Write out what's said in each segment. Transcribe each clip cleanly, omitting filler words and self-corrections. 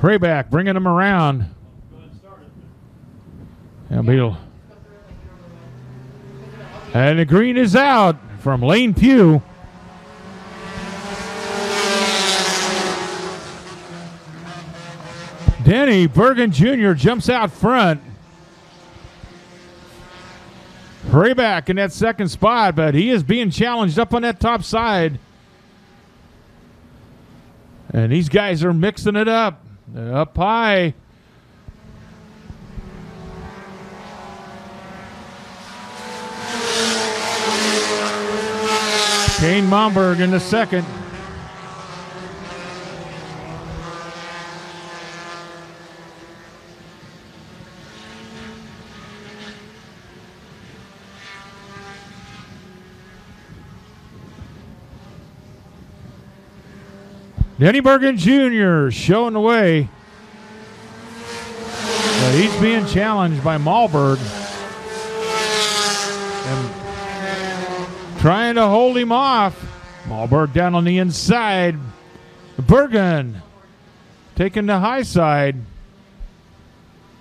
Prayback bringing him around. And the green is out from Lane Pugh. Denny Bergen Jr. jumps out front. Prayback in that second spot, but he is being challenged up on that top side. And these guys are mixing it up. Up high. Kane Momberg in the second. Denny Bergen Jr. showing the way. But he's being challenged by Malberg. And trying to hold him off. Malberg down on the inside. Bergen taking the high side.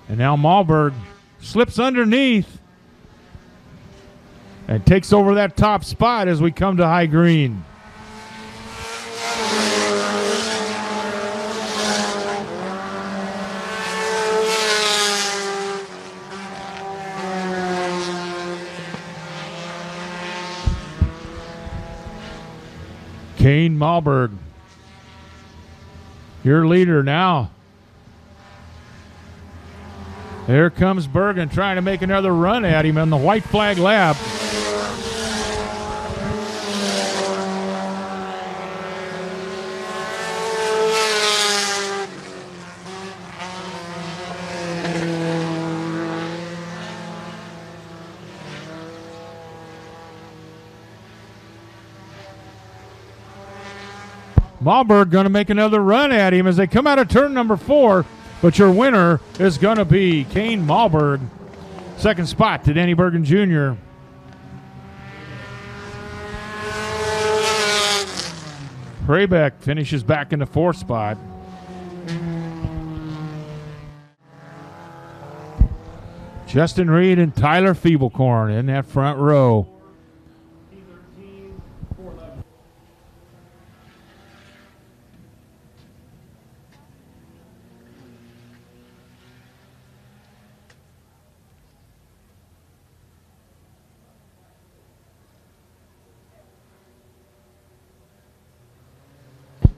And now Malberg slips underneath and takes over that top spot as we come to high green. Kane Malberg, your leader now. There comes Bergen trying to make another run at him on the white flag lap. Malberg going to make another run at him as they come out of turn number 4, but your winner is going to be Kane Malberg. Second spot to Denny Bergen Jr. Prayback finishes back in the 4th spot. Justin Reed and Tyler Feeblecorn in that front row.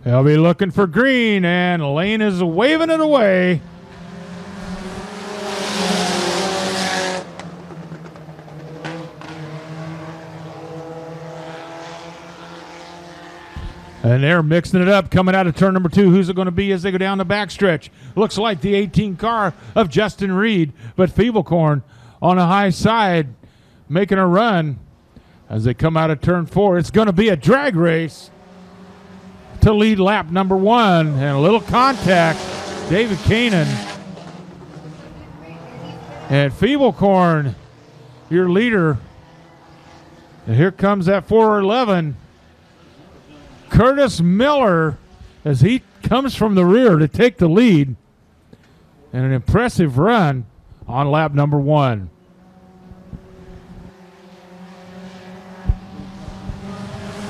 They'll be looking for green, and Lane is waving it away. And they're mixing it up, coming out of turn number 2. Who's it going to be as they go down the backstretch? Looks like the 18 car of Justin Reed, but Feeblecorn on the high side making a run as they come out of turn 4. It's going to be a drag race to lead lap number 1, and a little contact. David Kanan and Feeblecorn, your leader. And here comes that 411. Curtis Miller as he comes from the rear to take the lead, and an impressive run on lap number 1.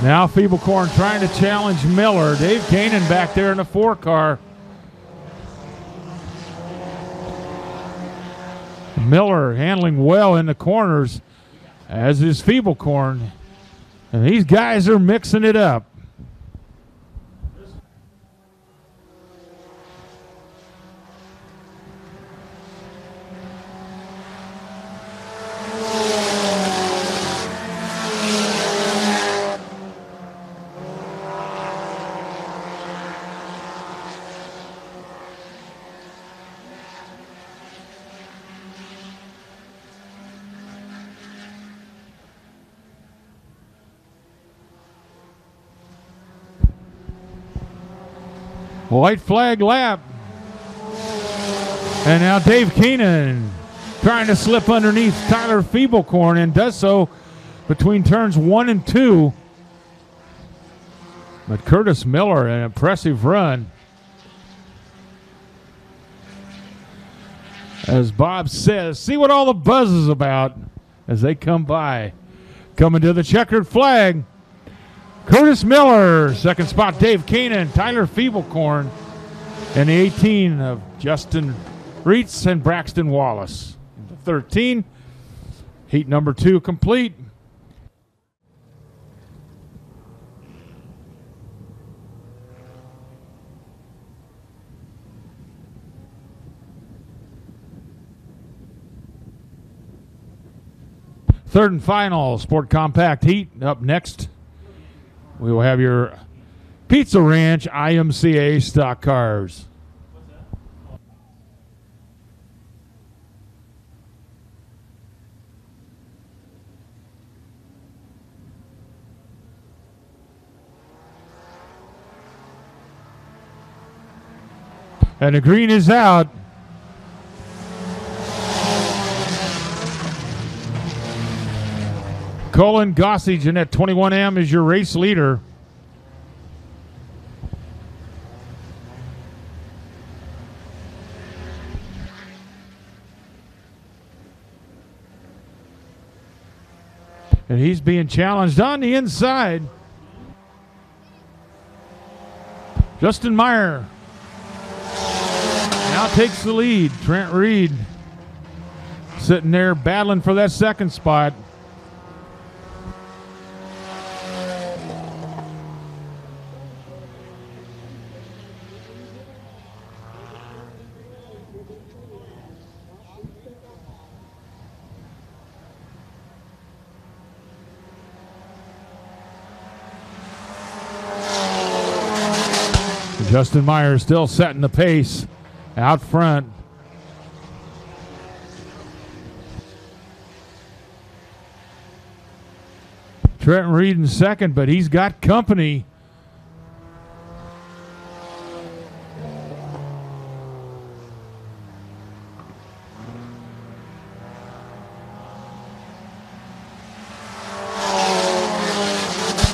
Now Feeblecorn trying to challenge Miller. Dave Kanan back there in the 4 car. Miller handling well in the corners, as is Feeblecorn. And these guys are mixing it up. White flag lap. And now Dave Keenan trying to slip underneath Tyler Feeblecorn, and does so between turns 1 and 2. But Curtis Miller, an impressive run. As Bob says, see what all the buzz is about as they come by. Coming to the checkered flag, Curtis Miller. Second spot, Dave Kanan, Tyler Feeblecorn, and the 18 of Justin Reitz and Braxton Wallace. The 13, heat number 2 complete. Third and final Sport Compact heat. Up next, we will have your Pizza Ranch IMCA stock cars. And the green is out. Colin Gossage in that 21M is your race leader. And he's being challenged on the inside. Justin Meyer now takes the lead. Trent Reed sitting there battling for that second spot. Justin Meyer still setting the pace out front. Trent Reed in second, but he's got company.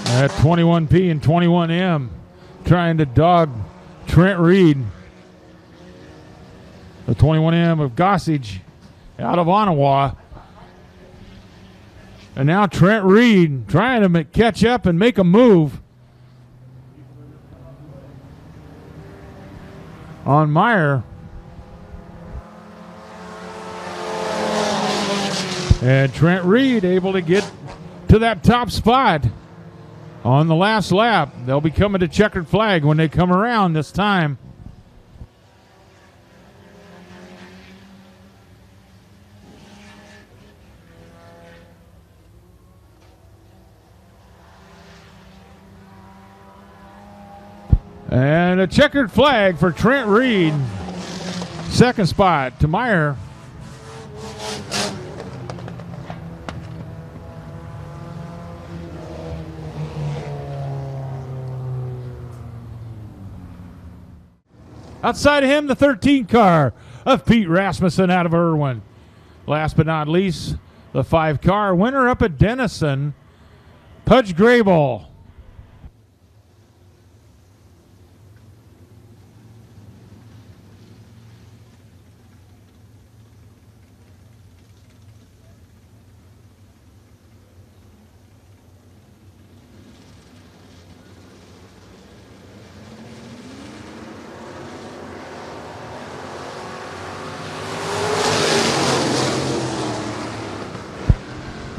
At 21P and 21M trying to dog Trent Reed. The 21M of Gossage out of Ottawa. And now Trent Reed trying to catch up and make a move on Meyer. And Trent Reed able to get to that top spot on the last lap. They'll be coming to checkered flag when they come around this time. And a checkered flag for Trent Reed. Second spot to Meyer. Outside of him, the 13 car of Pete Rasmussen out of Irwin. Last but not least, the 5 car winner up at Denison, Pudge Grable.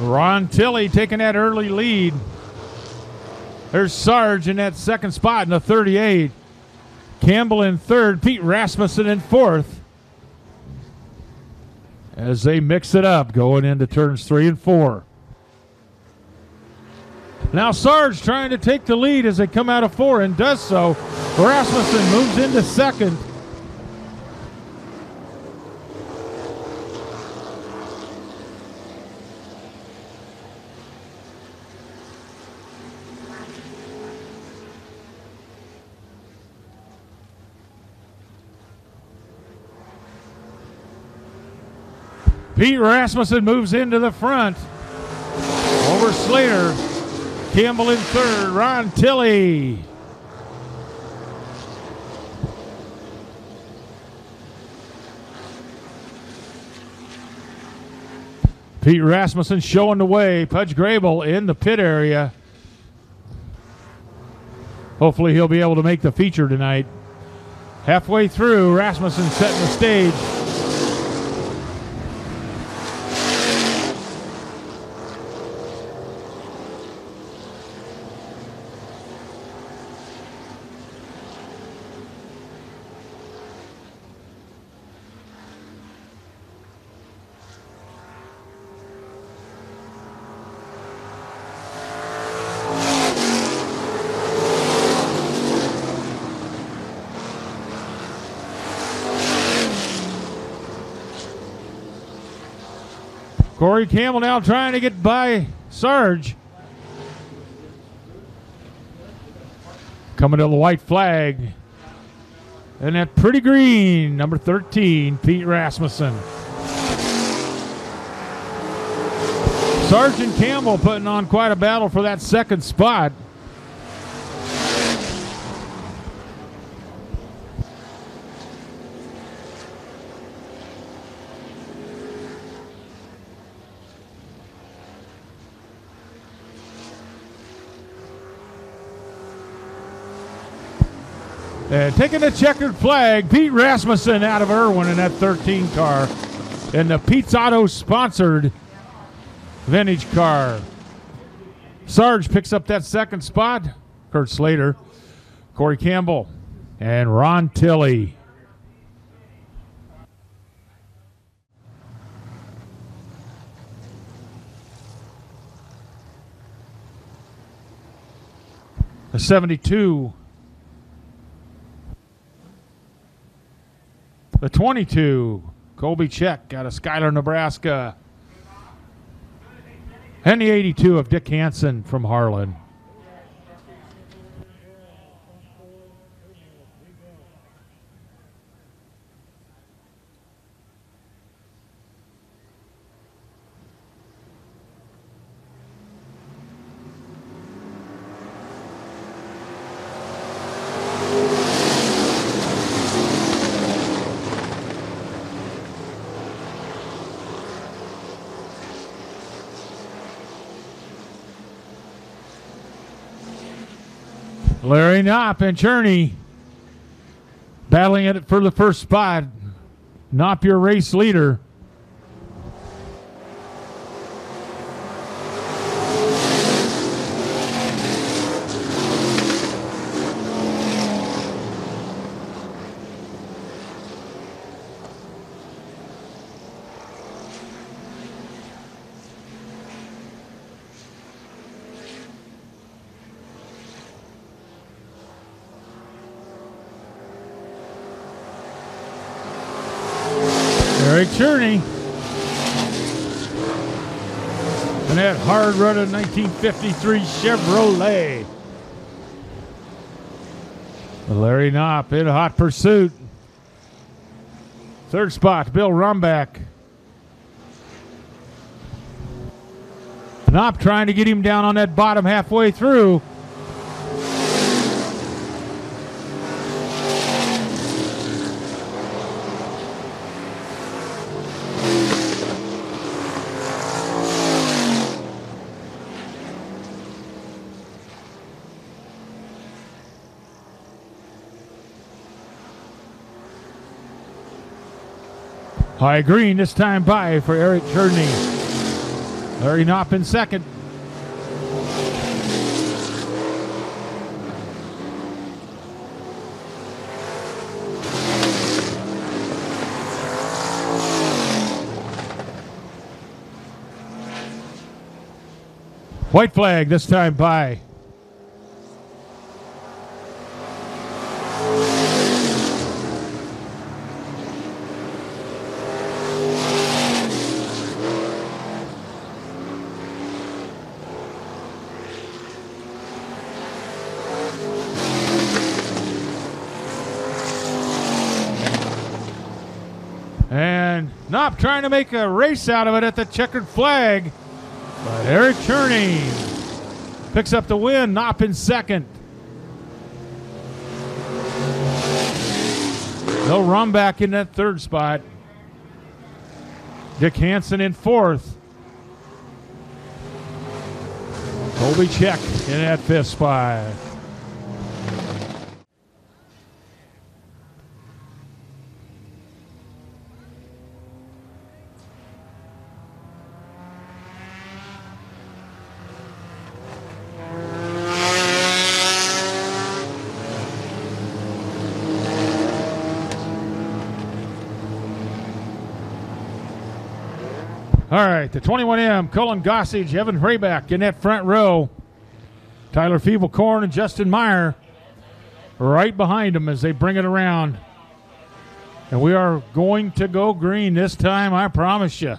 Ron Tilley taking that early lead. There's Sarge in that second spot in the 38. Campbell in third. Pete Rasmussen in fourth. As they mix it up going into turns 3 and 4. Now Sarge trying to take the lead as they come out of 4 and does so. Rasmussen moves into second. Pete Rasmussen moves into the front. Over Slater. Campbell in third. Ron Tilley. Pete Rasmussen showing the way. Pudge Grable in the pit area. Hopefully he'll be able to make the feature tonight. Halfway through, Rasmussen setting the stage. Corey Campbell now trying to get by Sarge. Coming to the white flag. And that pretty green, number 13, Pete Rasmussen. Sarge and Campbell putting on quite a battle for that second spot. And taking the checkered flag, Pete Rasmussen out of Irwin in that 13 car. In the Pete's Auto sponsored vintage car. Sarge picks up that second spot. Kurt Slater, Corey Campbell, and Ron Tilley. The 72. The 22, Colby Check out of Schuyler, Nebraska. And the 82 of Dick Hansen from Harlan. Larry Knopp and Cherney battling it for the first spot. Knopp, your race leader. Eric Cherney. And that hard running 1953 Chevrolet. Larry Knopp in hot pursuit. Third spot, Bill Rumbach. Knopp trying to get him down on that bottom halfway through. High green this time by for Eric Cherney. Larry Knopp in second. White flag this time by. And Knopp trying to make a race out of it at the checkered flag. But Eric Cherney picks up the win. Knopp in second. No Rumbach in that third spot. Dick Hansen in fourth. Colby check in that 5th spot. All right, the 21M, Cullen Gossage, Evan Freyback in that front row. Tyler Feeblecorn and Justin Meyer right behind them as they bring it around. And we are going to go green this time, I promise you.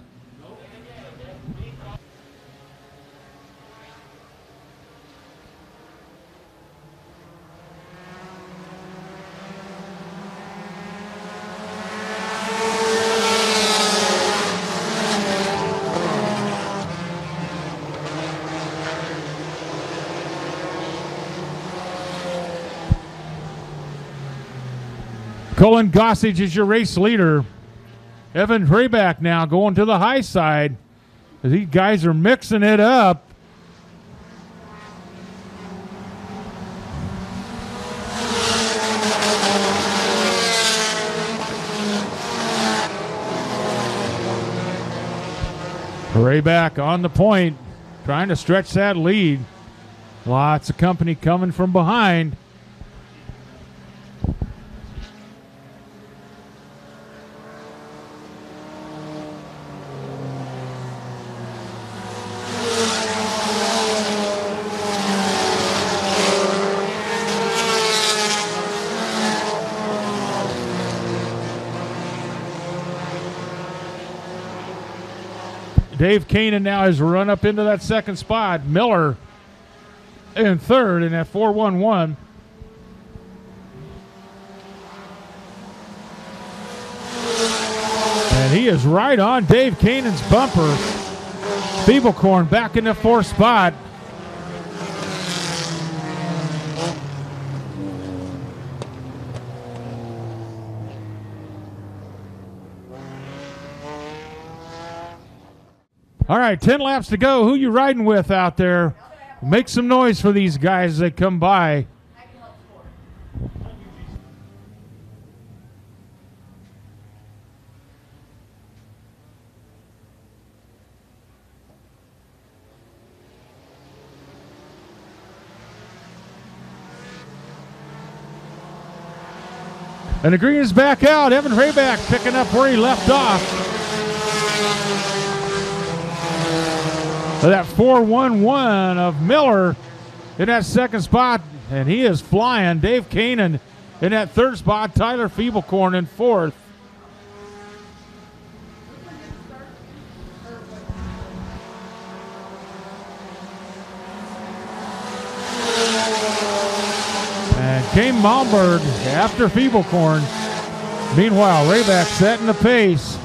Cullen Gossage is your race leader. Evan Freyback now going to the high side. These guys are mixing it up. Freyback on the point, trying to stretch that lead. Lots of company coming from behind. Dave Kanan now has run up into that 2nd spot. Miller in 3rd in that 411. And he is right on Dave Kanan's bumper. Feeblecorn back in the 4th spot. All right, 10 laps to go. Who you riding with out there? Make some noise for these guys that come by. And the green is back out. Evan Freyback picking up where he left off. That 411 of Miller in that 2nd spot, and he is flying. Dave Kanan in that 3rd spot. Tyler Feeblecorn in 4th. And Kane Malmberg after Feeblecorn. Meanwhile, Freyback setting the pace.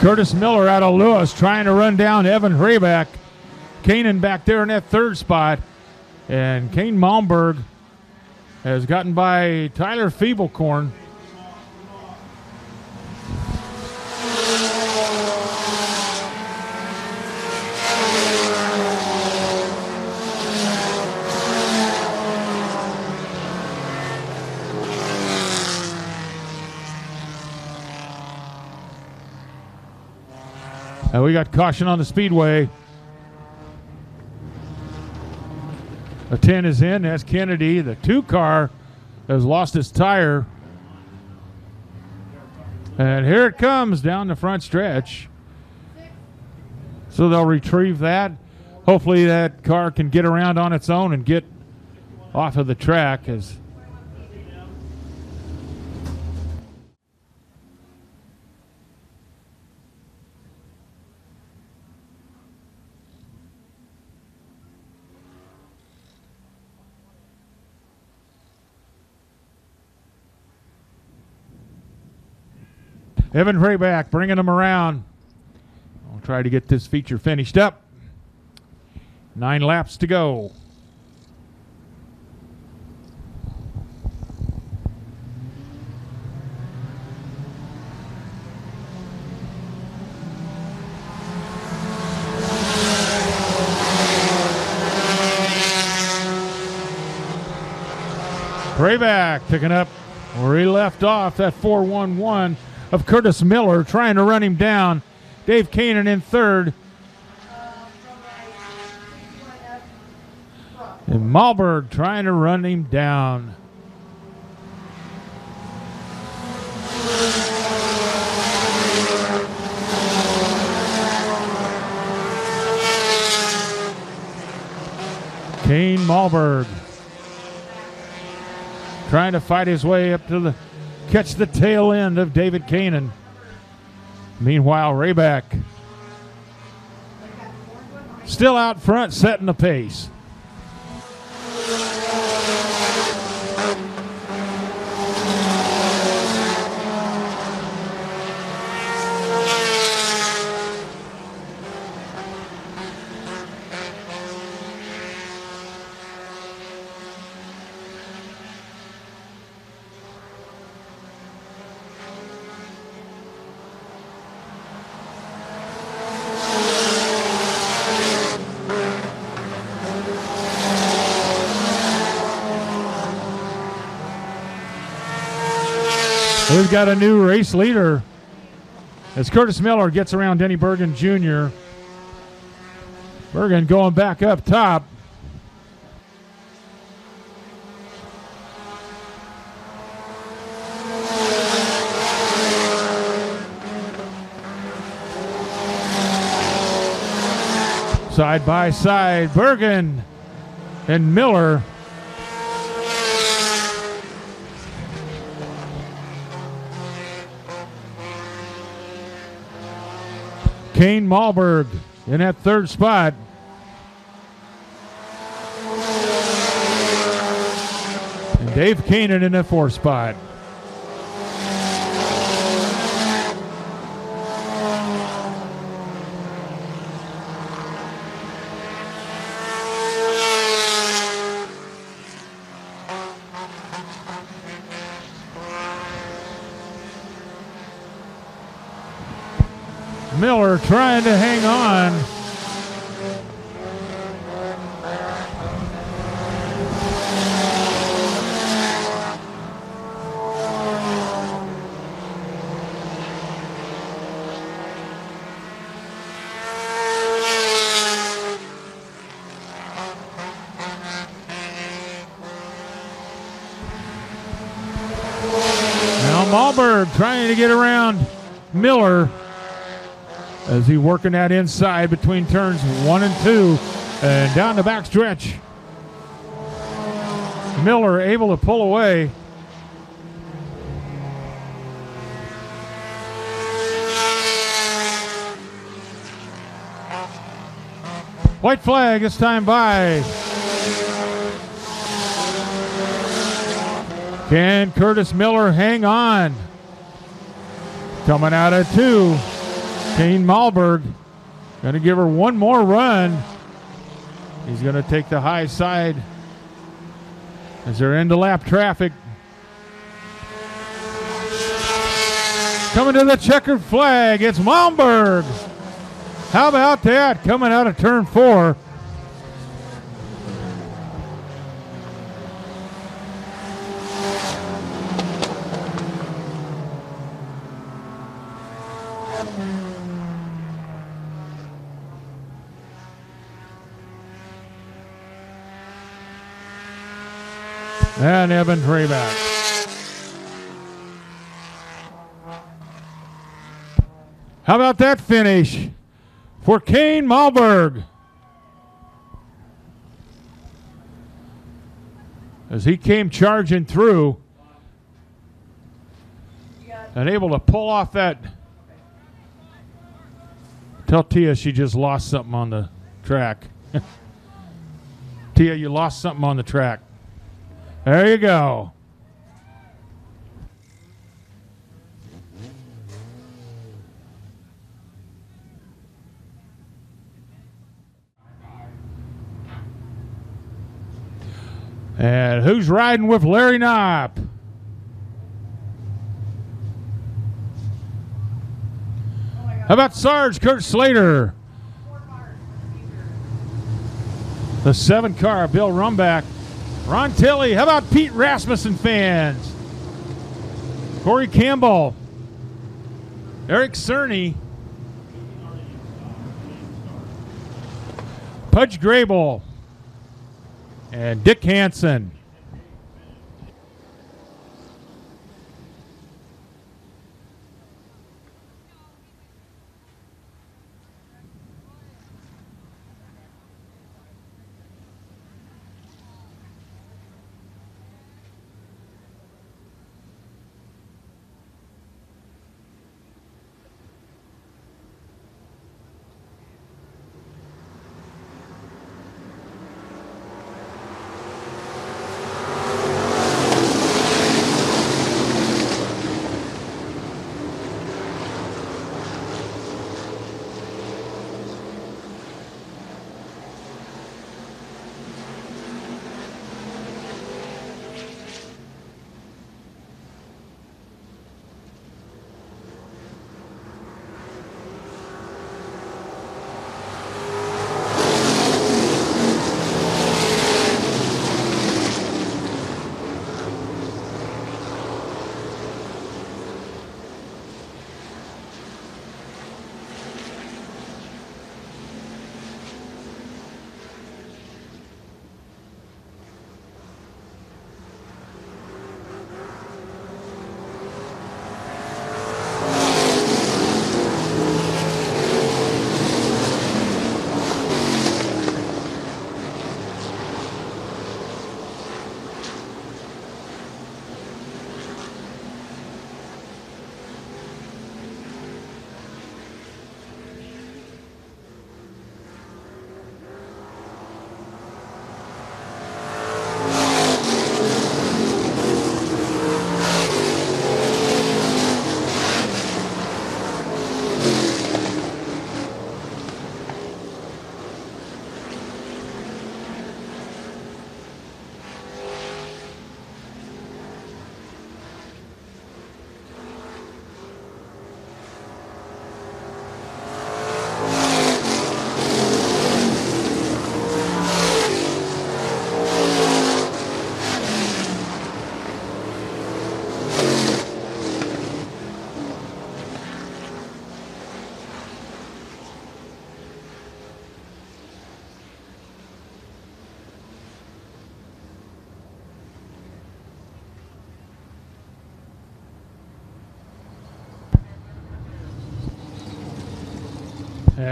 Curtis Miller out of Lewis trying to run down Evan Freyback. Kanan back there in that 3rd spot. And Kane Malmberg has gotten by Tyler Feeblecorn. And we got caution on the Speedway. A 10 is in. That's Kennedy. The 2 car has lost its tire. And here it comes down the front stretch. So they'll retrieve that. Hopefully that car can get around on its own and get off of the track. As Evan Rayback bringing him around. I'll try to get this feature finished up. 9 laps to go. Rayback picking up where he left off, that 4-1-1 of Curtis Miller, trying to run him down. Dave Kanan in third. And Malberg trying to run him down. Kane Malberg trying to fight his way up to the catch the tail end of David Kanan. Meanwhile, Rayback still out front, setting the pace. We've got a new race leader as Curtis Miller gets around Denny Bergen Jr. Bergen going back up top. Side by side, Bergen and Miller. Kane Malberg in that third spot. And Dave Kanan in that fourth spot. Miller trying to hang on. Now Malberg trying to get around Miller as he working that inside between turns 1 and 2 and down the back stretch. Miller able to pull away. White flag this time by. Can Curtis Miller hang on? Coming out of 2. Kane Malberg going to give her one more run. He's going to take the high side as they're into lap traffic. Coming to the checkered flag, it's Malberg. How about that? Coming out of turn 4. And Evan Rayback. How about that finish for Kane Malberg? As he came charging through and able to pull off that. Tell Tia she just lost something on the track. Tia, you lost something on the track. There you go. And who's riding with Larry Knopp? How about Sarge Kurt Slater? The 7 car, Bill Rumback. Ron Tilley. How about Pete Rasmussen fans? Corey Campbell. Eric Cerny. Pudge Grable. And Dick Hansen.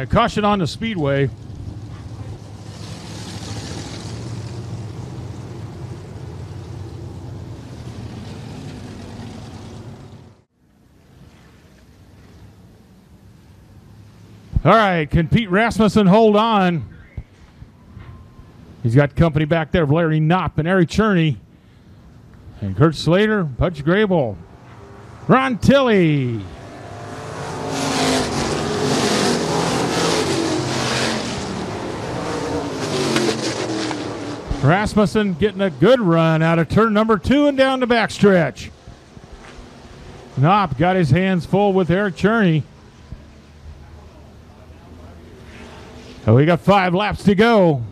Caution on the Speedway. All right, can Pete Rasmussen hold on? He's got company back there of Larry Knopp and Eric Cherney. And Kurt Slater, Pudge Grable, Ron Tilley. Rasmussen getting a good run out of turn number 2 and down the backstretch. Knopp got his hands full with Eric Cherney. So we got 5 laps to go.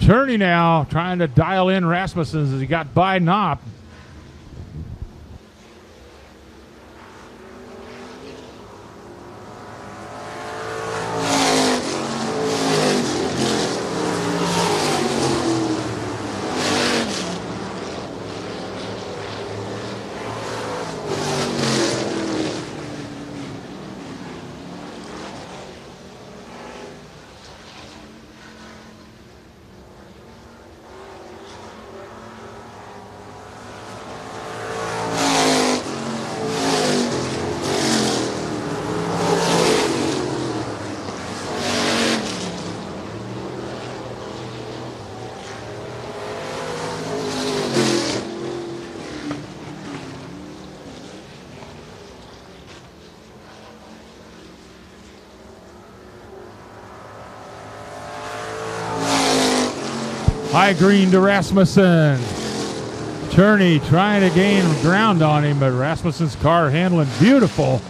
Cherney now trying to dial in Rasmussen as he got by Knopp. High green to Rasmussen. Cherney trying to gain ground on him, but Rasmussen's car handling beautiful.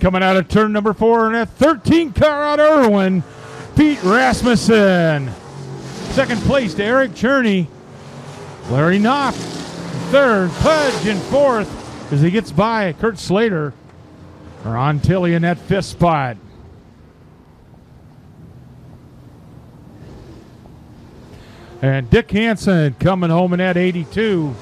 Coming out of turn number 4 in that 13 car out of Irwin, Pete Rasmussen. Second place to Eric Cherney. Larry Knopf, third. Pudge in fourth as he gets by Kurt Slater. Ron Tilley in that 5th spot. And Dick Hansen coming home in that 82.